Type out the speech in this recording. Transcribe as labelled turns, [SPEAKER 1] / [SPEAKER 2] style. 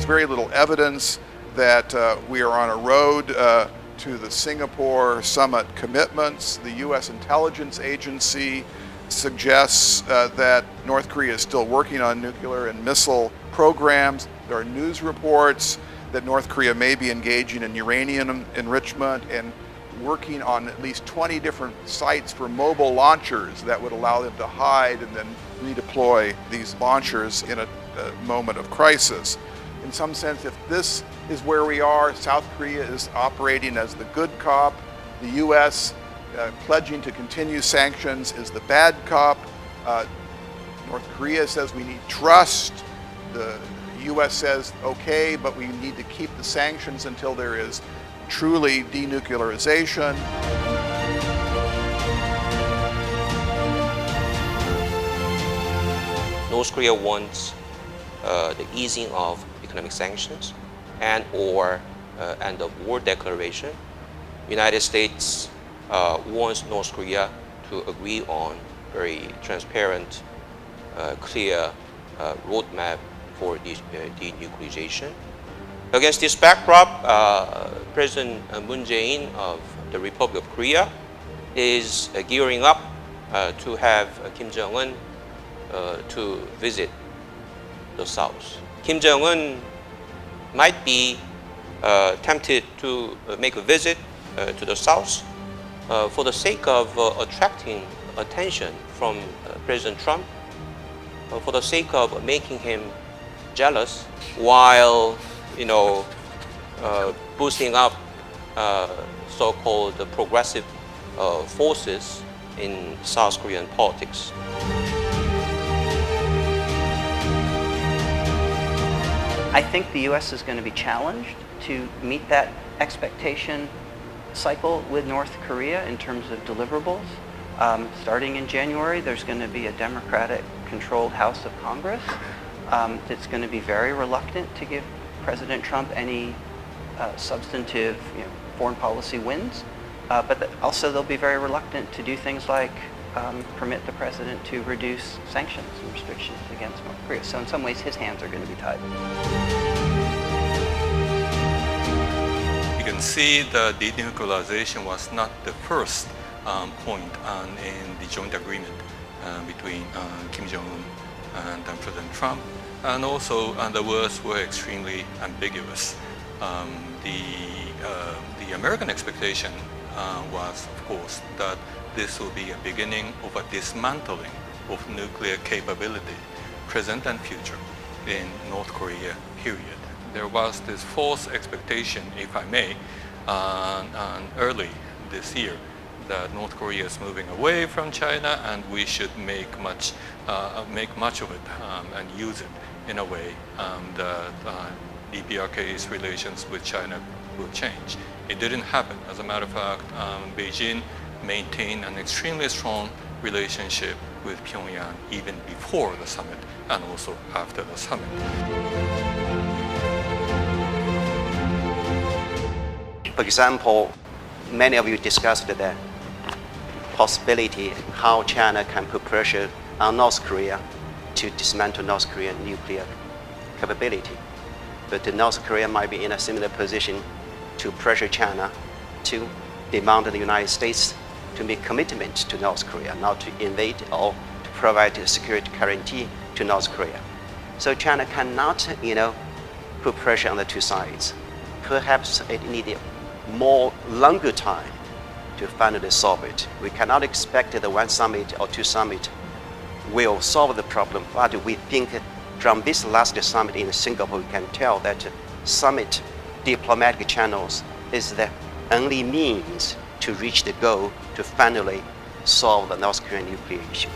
[SPEAKER 1] There's very little evidence that we are on a road to the Singapore summit commitments. The U.S. intelligence agency suggests that North Korea is still working on nuclear and missile programs. There are news reports that North Korea may be engaging in uranium enrichment and working on at least 20 different sites for mobile launchers that would allow them to hide and then redeploy these launchers in a moment of crisis. In some sense, if this is where we are, South Korea is operating as the good cop, the U.S. Pledging to continue sanctions is the bad cop. North Korea says we need trust. The U.S. says, okay, but we need to keep the sanctions until there is truly denuclearization.
[SPEAKER 2] North Korea wants the easing of economic sanctions and or end of war declaration. United States wants North Korea to agree on very transparent, clear roadmap for denuclearization. Against this backdrop, President Moon Jae-in of the Republic of Korea is gearing up to have Kim Jong-un to visit the South. Kim Jong-un might be tempted to make a visit to the South for the sake of attracting attention from President Trump, for the sake of making him jealous, while boosting up so-called progressive forces in South Korean politics.
[SPEAKER 3] I think the U.S. is going to be challenged to meet that expectation cycle with North Korea in terms of deliverables. Starting in January, there's going to be a Democratic-controlled House of Congress that's going to be very reluctant to give President Trump any substantive foreign policy wins. But also they'll be very reluctant to do things like permit the president to reduce sanctions and restrictions against North Korea. So in some ways, his hands are going to be tied.
[SPEAKER 4] You can see the denuclearization was not the first point in the joint agreement between Kim Jong-un and President Trump. And also, the words were extremely ambiguous. The American expectation was, of course, that this will be a beginning of a dismantling of nuclear capability, present and future, in North Korea, period. There was this false expectation, if I may, early this year, that North Korea is moving away from China and we should make much of it and use it in a way that DPRK's relations with China will change. It didn't happen. As a matter of fact, Beijing maintained an extremely strong relationship with Pyongyang even before the summit and also after the summit.
[SPEAKER 5] For example, many of you discussed the possibility how China can put pressure on North Korea to dismantle North Korean nuclear capability. But North Korea might be in a similar position to pressure China to demand the United States to make commitment to North Korea, not to invade or to provide a security guarantee to North Korea. So China cannot, put pressure on the two sides. Perhaps it needed more longer time to finally solve it. We cannot expect that one summit or two summits will solve the problem, but we think from this last summit in Singapore, we can tell that summit diplomatic channels is the only means to reach the goal to finally solve the North Korean nuclear issue.